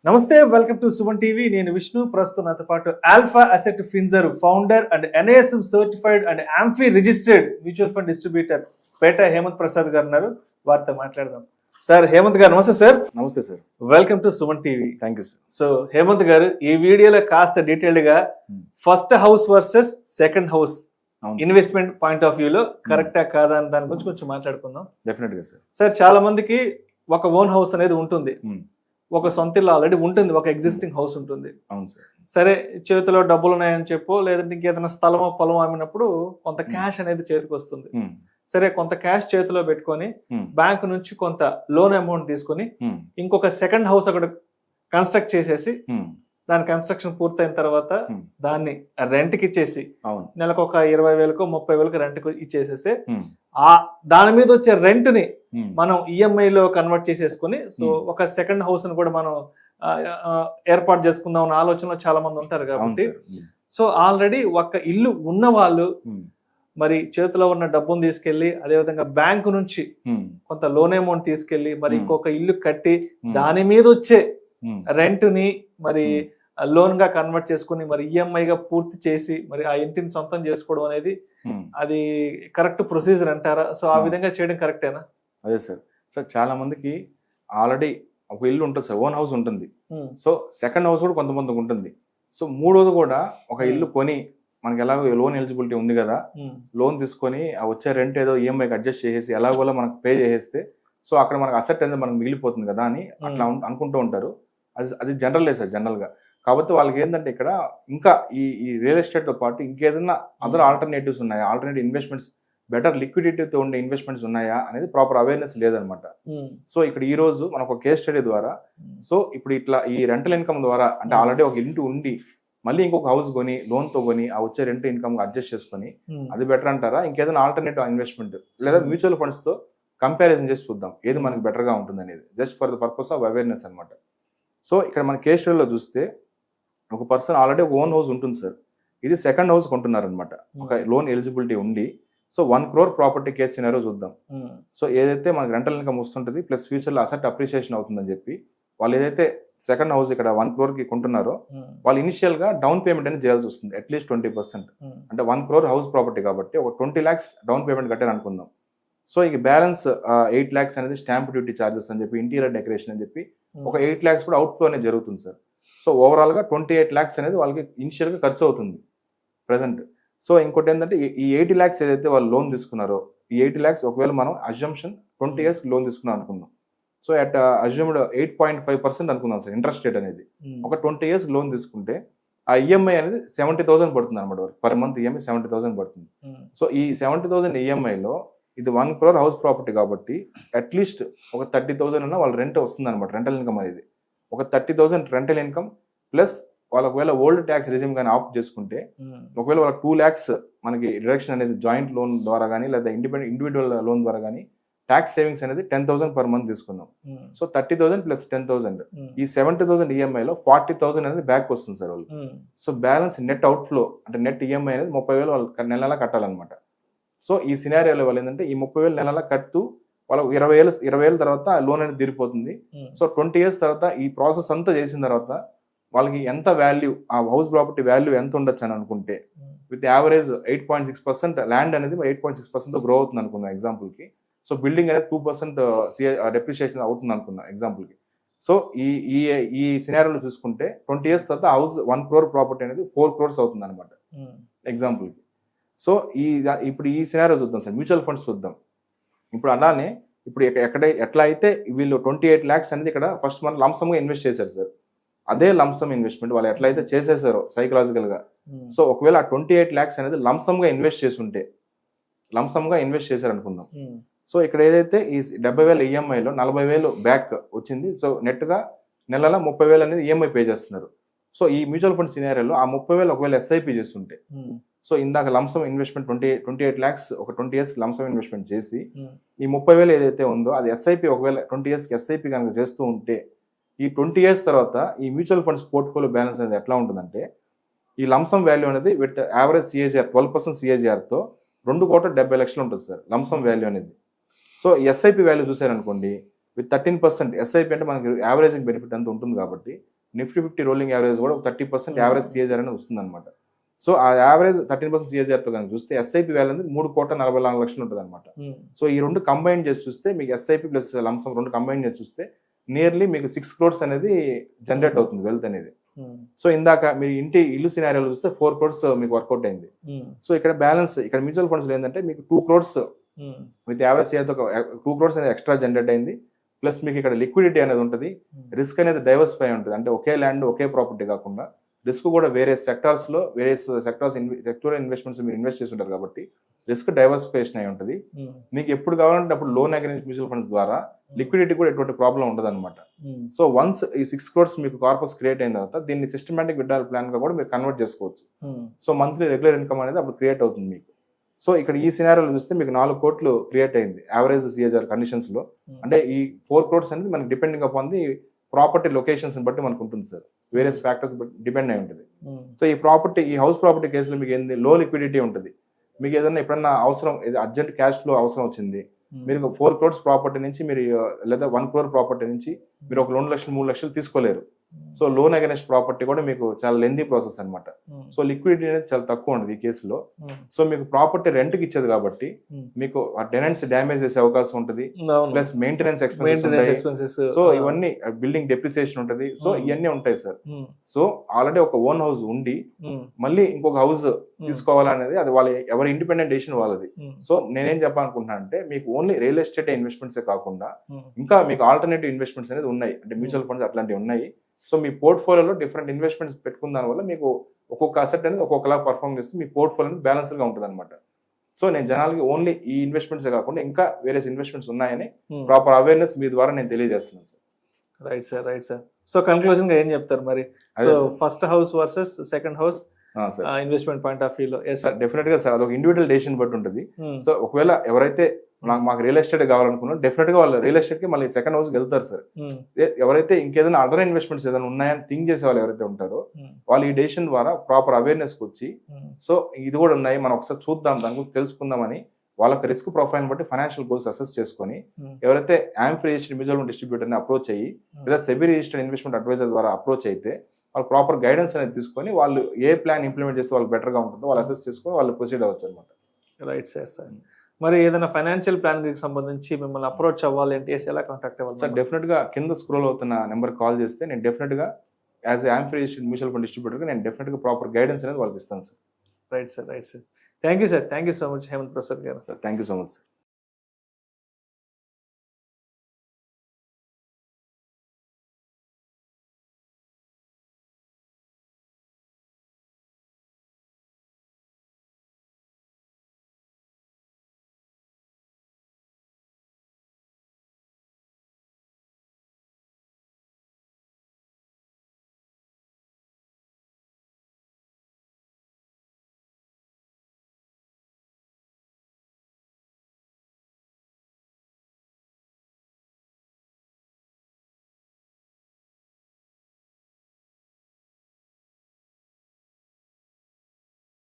నమస్తే, welcome to Suman TV. నేను విష్ణు. ప్రస్తుతం నాతో పాటు alpha asset Finserv founder and NISM certified and AMFI registered mutual fund distributor Peta Hemanth Prasad గారు ఉన్నారు. వారితో మాట్లాడదాం. సార్, హేమంత్ గారు నమస్తే సార్. నమస్తే sir. Welcome to Suman TV. Thank you sir. So Hemanth గారు, ఈ వీడియోలో కాస్త డీటెయిల్డ్ గా first house versus second house investment point of వ్యూలో కరెక్టా కాదా అని దాని గురించి కొంచెం మాట్లాడుకుందాం. డెఫినెట్ గా సార్. సార్, చాలా మందికి ఒక ఓన్ హౌస్ అనేది ఉంటుంది, ఒక సొంత ఇల్లు ఆల్రెడీ ఉంటుంది, ఒక ఎగ్జిస్టింగ్ హౌస్ ఉంటుంది. అవును సార్. సరే, చేతిలో డబ్బులు ఉన్నాయని చెప్పు, లేదంటే ఇంకేదైనా స్థలమో పొలమో అమ్మినప్పుడు కొంత క్యాష్ అనేది చేతికి వస్తుంది. సరే, కొంత క్యాష్ చేతిలో పెట్టుకొని బ్యాంక్ నుంచి కొంత లోన్ అమౌంట్ తీసుకొని ఇంకొక సెకండ్ హౌస్ అక్కడ కన్స్ట్రక్ట్ చేసేసి దాని కన్స్ట్రక్షన్ పూర్తయిన తర్వాత దాన్ని రెంట్ కి ఇచ్చేసి నెలకు ఒక 20,000కో 30,000కో రెంట్ ఇచ్చేసేస్తే ఆ దాని మీద వచ్చే రెంట్ ని మనం EMI లో కన్వర్ట్ చేసేసుకుని, సో ఒక సెకండ్ హౌస్ ని కూడా మనం ఏర్పాటు చేసుకుందాం అన్న ఆలోచనలో చాలా మంది ఉంటారు. కాబట్టి సో ఆల్రెడీ ఒక ఇల్లు ఉన్న వాళ్ళు మరి చేతిలో ఉన్న డబ్బును తీసుకెళ్లి, అదేవిధంగా బ్యాంకు నుంచి కొంత లోన్ అమౌంట్ తీసుకెళ్లి మరి ఇంకొక ఇల్లు కట్టి దాని మీద వచ్చే రెంట్ ని మరి లోన్ గా కన్వర్ట్ చేసుకుని మరి EMI గా పూర్తి చేసి మరి ఆ ఇంటిని సొంతం చేసుకోవడం అనేది అది కరెక్ట్ ప్రొసీజర్ అంటారా? సో ఆ విధంగా చేయడం కరెక్టేనా? అదే సార్. సార్, చాలా మందికి ఆల్రెడీ ఒక ఇల్లు ఉంటుంది సార్, ఓన్ హౌస్ ఉంటుంది. సో సెకండ్ హౌస్ కూడా కొంతమందికి ఉంటుంది. సో మూడోది కూడా ఒక ఇల్లు కొని మనకి ఎలాగో లోన్ ఎలిజిబిలిటీ ఉంది కదా, లోన్ తీసుకొని ఆ వచ్చే రెంట్ ఏదో EMIకి అడ్జస్ట్ చేసేసి ఎలాగోలా మనకు పే చేసేస్తే సో అక్కడ మనకు అసెట్ అనేది మనకు మిగిలిపోతుంది కదా అని అట్లా అనుకుంటూ ఉంటారు. అది జనరల్ సార్, జనరల్ గా. కాబట్టి వాళ్ళకి ఏంటంటే ఇక్కడ ఇంకా ఈ రియల్ ఎస్టేట్ తో పాటు ఇంకేదైనా అదర్ ఆల్టర్నేటివ్స్ ఉన్నాయా, ఆల్టర్నేటివ్ ఇన్వెస్ట్మెంట్స్, బెటర్ లిక్విడిటీతో ఉండే ఇన్వెస్ట్మెంట్స్ ఉన్నాయా అనేది ప్రాపర్ అవేర్నెస్ లేదనమాట. సో ఇక్కడ ఈ రోజు మనకు ఒక కేస్ స్టడీ ద్వారా సో ఇప్పుడు ఇట్లా ఈ రెంటల్ ఇన్కమ్ ద్వారా అంటే ఆల్రెడీ ఒక ఇంటి ఉండి మళ్ళీ ఇంకొక హౌస్ కొని లోన్ తో కొని ఆ వచ్చే రెంట్ ఇన్కమ్ అడ్జస్ట్ చేసుకొని అది బెటర్ అంటారా, ఇంకేదైనా ఆల్టర్నేటివ్ ఇన్వెస్ట్మెంట్ లేదా మ్యూచువల్ ఫండ్స్ తో కంపారిజన్ చేసి చూద్దాం ఏది మనకి బెటర్ గా ఉంటుంది అనేది, just for the purpose of awareness అనమాట. సో ఇక్కడ మన కేస్ స్టడీలో చూస్తే ఒక పర్సన్ ఆల్రెడీ ఒక ఓన్ హౌస్ ఉంటుంది సార్, ఇది సెకండ్ హౌస్ కొంటున్నారనమాట. ఒక లోన్ ఎలిజిబిలిటీ ఉండి సో 1 crore ప్రాపర్టీ కేసు సినారో చూద్దాం. సో ఏదైతే మనకి రెంటల్ ఇన్కమ్ వస్తుంటుంది ప్లస్ ఫ్యూచర్ లో అసెట్ అప్రిషియేషన్ అవుతుందని చెప్పి వాళ్ళు ఏదైతే సెకండ్ హౌస్ ఇక్కడ 1 crore కి కొంటున్నారో వాళ్ళు ఇనిషియల్ గా డౌన్ పేమెంట్ అనేది చేయాల్సి వస్తుంది, అట్లీస్ట్ 20%. అంటే 1 crore హౌస్ ప్రాపర్టీ కాబట్టి ఒక 20 lakhs డౌన్ పేమెంట్ కట్టారు అనుకుందాం. సో ఇక బ్యాలెన్స్ 8 lakhs అనేది స్టాంప్ డ్యూటీ చార్జెస్ అని చెప్పి, ఇంటీరియర్ డెకరేషన్ అని చెప్పి ఒక 8 lakhs కూడా అవుట్ ఫ్లో అనేది జరుగుతుంది సార్. సో ఓవరాల్ గా 28 lakhs అనేది వాళ్ళకి ఇనిషియల్ గా ఖర్చు అవుతుంది ప్రెసెంట్. సో ఇంకోటి ఏంటంటే ఈ 80 lakhs ఏదైతే వాళ్ళు లోన్ తీసుకున్నారో ఈ 80 lakhs ఒకవేళ మనం అజంప్షన్ 20 years లోన్ తీసుకున్నాం అనుకుందాం. సో అట్ అజ్యూమ్డ్ 8.5% అనుకుందాం సార్ ఇంట్రెస్ట్ రేట్ అనేది. ఒక 20 years లోన్ తీసుకుంటే ఆ EMI అనేది 70,000 పడుతుంది అనమాట. పర్ మంత్ EMI 70,000 పడుతుంది. సో ఈ 70,000 EMIలో ఇది 1 crore హౌస్ ప్రాపర్టీ కాబట్టి అట్లీస్ట్ ఒక 30,000 అన్న వాళ్ళ రెంట్ వస్తుంది అనమాట. రెంటల్ ఇన్కమ్ అనేది ఒక 30,000 రెంటల్ ఇన్కమ్ ప్లస్ వాళ్ళ ఒకవేళ ఓల్డ్ ట్యాక్స్ రిజిమ్ కానీ ఆప్ట్ చేసుకుంటే ఒకవేళ వాళ్ళకి 2 lakhs మనకి డిడక్షన్ అనేది జాయింట్ లోన్ ద్వారా కానీ లేదా ఇండివిజువల్ లోన్ ద్వారా కానీ ట్యాక్స్ సేవింగ్స్ అనేది 10,000 పర్ మంత్ తీసుకున్నాం. సో 30,000 ప్లస్ 10,000 ఈ 70,000 EMIలో 40,000 అనేది బ్యాక్ వస్తుంది సార్ వాళ్ళు. So balance net out flow అంటే నెట్ EMI అనేది 30,000 వాళ్ళు నెలలా కట్టాలన్నమాట. సో ఈ సినారియోలో వాళ్ళు ఏంటంటే ఈ 30,000 నెలలా కట్టు వాళ్ళకు 20,000 తర్వాత లోన్ అనేది తీరిపోతుంది. సో 20 years తర్వాత ఈ ప్రాసెస్ అంతా చేసిన తర్వాత వాళ్ళకి ఎంత వాల్యూ ఆ హౌస్ ప్రాపర్టీ వాల్యూ ఎంత ఉండొచ్చు అని అనుకుంటే విత్ యావరేజ్ 8.6% ల్యాండ్ అనేది 8.6% గ్రో అవుతుంది అనుకుందాం ఎగ్జాంపుల్ కి. సో బిల్డింగ్ అనేది 2% డెప్రిషియేషన్ అవుతుంది అనుకుందాం ఎగ్జాంపుల్ కి. సో ఈ సినారియోలో చూసుకుంటే 20 years తర్వాత హౌస్ 1 crore ప్రాపర్టీ అనేది 4 crores అవుతుంది అనమాట ఎగ్జాంపుల్ కి. సో ఇప్పుడు ఈ సినారియో చూద్దాం సార్, మ్యూచువల్ ఫండ్స్ చూద్దాం. ఇప్పుడు అలానే ఇప్పుడు ఎట్లా అయితే వీళ్ళు 28 lakhs అనేది ఇక్కడ ఫస్ట్ మనం లంసమ్ గా ఇన్వెస్ట్ చేశారు సార్, అదే లంసమ్ ఇన్వెస్ట్మెంట్ వాళ్ళు ఎట్లయితే చేసేసారో సైకలాజికల్ గా. సో ఒకవేళ ఆ 28 lakhs అనేది లంసమ్ గా ఇన్వెస్ట్ చేశారు అనుకుందాం. సో ఇక్కడ ఏదైతే ఈ 70,000 EMIలో 40,000 బ్యాక్ వచ్చింది. సో నెట్ గా నెలల 30,000 అనేది EMI పే చేస్తున్నారు. సో ఈ మ్యూచువల్ ఫండ్ సినారియోలో ఆ 30,000 ఒకవేళ SIP చేస్తుంటే సో ఇందాక లంసమ్ ఇన్వెస్ట్మెంట్ 28 lakhs ఒక 20 years లంసమ్ ఇన్వెస్ట్మెంట్ చేసి ఈ 30,000 ఏదైతే ఉందో అది SIP ఒకవేళ 20 years SIP కనుక చేస్తూ ఉంటే ఈ 20 years తర్వాత ఈ మ్యూచువల్ ఫండ్స్ పోర్ట్ఫోలియో బ్యాలెన్స్ అనేది ఎట్లా ఉంటుందంటే ఈ లంసమ్ వాల్యూ అనేది విత్ యావరేజ్ CAGR 12% CAGR తో 2,70,00,000 ఉంటుంది సార్ లంసమ్ వాల్యూ అనేది. సో SIP వాల్యూ చూసారనుకోండి విత్ 13% SIP అంటే మనకి యావరేజింగ్ బెనిఫిట్ అంత ఉంటుంది కాబట్టి నిఫ్టీ 50 రోలింగ్ యావరేజ్ కూడా 30% యావరేజ్ సిఏజర్ అనేది వస్తుంది అనమాట. సో ఆ యావరేజ్ 13% సిఏజర్ తో కనుక చూస్తే ఎస్ఐపి వాల్యూ అనేది 3,44,00,000 ఉంటుంది అనమాట. సో ఈ రెండు కంబైన్ చేసి చూస్తే మీకు ఎస్ఐపి ప్లస్ లంసమ్ రెండు కంబైన్ చేసి చూస్తే నియర్లీ మీకు 6 crores అనేది జనరేట్ అవుతుంది వెల్త్ అనేది. సో ఇందాక మీరు ఇల్లు సినారియోలో చూస్తే 4 crores మీకు వర్కౌట్ అయింది. సో ఇక్కడ బ్యాలెన్స్ ఇక్కడ మ్యూచువల్ ఫండ్స్ ఏంటంటే మీకు 2 crores విత్ యావరేజ్ సిఏతో 2 crores అనేది ఎక్స్ట్రా జనరేట్ అయింది. ప్లస్ మీకు ఇక్కడ లిక్విడిటీ అనేది ఉంటుంది, రిస్క్ అనేది డైవర్సిఫై ఉంటుంది. అంటే ఒకే ల్యాండ్ ఒకే ప్రాపర్టీ కాకుండా రిస్క్ కూడా వేరే సెక్టార్స్ సెక్టోరల్ ఇన్వెస్ట్మెంట్స్ మీరు ఇన్వెస్ట్ చేసి ఉంటారు కాబట్టి రిస్క్ డైవర్సిఫికేషన్ అయి ఉంటుంది. మీకు ఎప్పుడు కావాలంటే అప్పుడు లోన్ అగైన్స్ మ్యూచువల్ ఫండ్స్ ద్వారా లిక్విడిటీ కూడా ఎటువంటి ప్రాబ్లం ఉండదు అనమాట. సో వన్స్ ఈ 6 crores మీకు కార్పస్ క్రియేట్ అయిన తర్వాత దీన్ని సిస్టమాటిక్ విత్డ్రాయల్ ప్లాన్ గా కూడా మీరు కన్వర్ట్ చేసుకోవచ్చు. సో మంత్లీ రెగ్యులర్ ఇన్కమ్ అనేది అప్పుడు క్రియేట్ అవుతుంది మీకు. సో ఇక్కడ ఈ సినారియోలో చూస్తే మీకు 4 crores క్రియేట్ అయింది యావరేజ్ సిఏజర్ కండిషన్స్ లో. అంటే ఈ 4 crores అనేది మనకి depending upon the property locations బట్టి మనకు ఉంటుంది సార్, వేరియస్ ఫ్యాక్టర్స్ బట్టి డిపెండ్ అయి ఉంటుంది. సో ఈ హౌస్ ప్రాపర్టీ కేసులో మీకు ఏంది లో లిక్విడిటీ ఉంటుంది. మీకు ఏదైనా ఎప్పుడన్నా అవసరం అర్జెంట్ క్యాష్ ఫ్లో అవసరం వచ్చింది, మీరు 4 crores ప్రాపర్టీ నుంచి మీరు లేదా 1 crore ప్రాపర్టీ నుంచి మీరు ఒక 2 లక్షలు 3 లక్షలు తీసుకోలేరు. సో లోన్ అగైనెస్ట్ ప్రాపర్టీ కూడా మీకు చాలా లెందీ ప్రాసెస్ అనమాట. సో లిక్విడిటీ అనేది చాలా తక్కువ ఉంటుంది ఈ కేసులో. సో మీకు ప్రాపర్టీ రెంట్ కి ఇచ్చేది కాబట్టి మీకు ఆ టెనెంట్స్ డ్యామేజ్ చేసే అవకాశం ఉంటుంది, ప్లస్ మెయింటెనెన్స్ ఎక్స్పెన్సెస్, సో ఇవన్నీ బిల్డింగ్ డెప్రిసియేషన్ ఉంటుంది. సో ఇవన్నీ ఉంటాయి సార్. సో ఆల్రెడీ ఒక ఓన్ హౌస్ ఉండి మళ్ళీ ఇంకొక హౌస్ తీసుకోవాలనేది అది వాళ్ళ ఎవరి ఇండిపెండెంట్ డెసిషన్ వాళ్ళది. సో నేనేం చెప్పాలనుకుంటున్నా అంటే మీకు ఓన్లీ రియల్ ఎస్టేట్ ఇన్వెస్ట్మెంట్స్ కాకుండా ఇంకా మీకు ఆల్టర్నేటివ్ ఇన్వెస్ట్మెంట్స్ అనేది ఉన్నాయి, అంటే మ్యూచువల్ ఫండ్స్ అట్లాంటివి ఉన్నాయి. సో మీ పోర్ట్ఫోలియోలో డిఫరెంట్ ఇన్వెస్ట్మెంట్స్ పెట్టుకున్న దాని వల్ల మీకు ఒక్కొక్క అసెట్ అనేది ఒక్కొక్కలా పర్ఫార్మ్ చేస్తే మీ పోర్ట్ఫోలియో బ్యాలెన్స్డ్ గా ఉంటుంది అనమాట. సో నేను జనాలకి ఓన్లీ ఈ ఇన్వెస్ట్మెంట్స్ కాకుండా ఇంకా వేరే ఇన్వెస్ట్మెంట్స్ ఉన్నాయని ప్రాపర్ అవేర్నెస్ మీ ద్వారా నేను తెలియజేస్తున్నాను sir. Right sir. So conclusion గా ఏం చెప్తారు మరి? So first house versus second house investment point of వ్యూలో డెఫినెట్ గా సార్ అదొక ఇండివిజువల్ డెసిషన్ బట్టి ఉంటుంది. సో ఒకవేళ ఎవరైతే మాకు రియల్ ఎస్టేట్ కావాలనుకున్నా డెఫినెట్ గా వాళ్ళు రియల్ ఎస్టేట్ కి మళ్ళీ సెకండ్ హౌస్ కి వెళ్తారు సార్. ఎవరైతే ఇంకేదైనా అదర్ ఇన్వెస్ట్మెంట్స్ ఏదైనా ఉన్నాయని థింక్ చేసే వాళ్ళు ఎవరైతే ఉంటారో వాళ్ళు ఈ డెసిషన్ ద్వారా ప్రాపర్ అవేర్నెస్ వచ్చి సో ఇది కూడా ఉన్నాయి మనం ఒకసారి చూద్దాం దాని గురించి తెలుసుకుందామని వాళ్ళకి రిస్క్ ప్రొఫైల్ బట్టి ఫైనాన్షియల్ గోల్స్ అసెస్ చేసుకుని ఎవరైతే ఆంఫ్ రిజిస్టర్డ్ మ్యూచువల్ ఫండ్ డిస్ట్రిబ్యూటర్ ని అప్రోచ్ అయ్యి లేదా సెబీ రిజిస్టర్డ్ ఇన్వెస్ట్మెంట్ అడ్వైజర్ ద్వారా అప్రోచ్ అయితే వాళ్ళు ప్రాపర్ గైడెన్స్ అనేది తీసుకొని వాళ్ళు ఏ ప్లాన్ ఇంప్లిమెంట్ చేస్తే వాళ్ళకి బెటర్ గా ఉంటుందో వాళ్ళు అసెస్ చేసుకొని వాళ్ళు ప్రొసీడ్ అవ్వచ్చు అనమాట. Right sir. మరి ఏదైనా ఫైనాన్షియల్ ప్లాన్ కి సంబంధించి మిమ్మల్ని అప్రోచ్ అవ్వాలి అంటే ఎలా కాంటాక్ట్ అవ్వాలి సార్? డెఫినెట్ గా కింద స్క్రోల్ అవుతున్న నెంబర్ కాల్ చేస్తే నేను డెఫినెట్ గా as AMFI registered mutual fund distributor నేను డెఫినెట్ గా ప్రాపర్ గైడెన్స్ అనేది వాళ్ళకి ఇస్తాను sir. Right sir. Thank you so much Hemanth Prasad గారు. Sir thank you so much sir.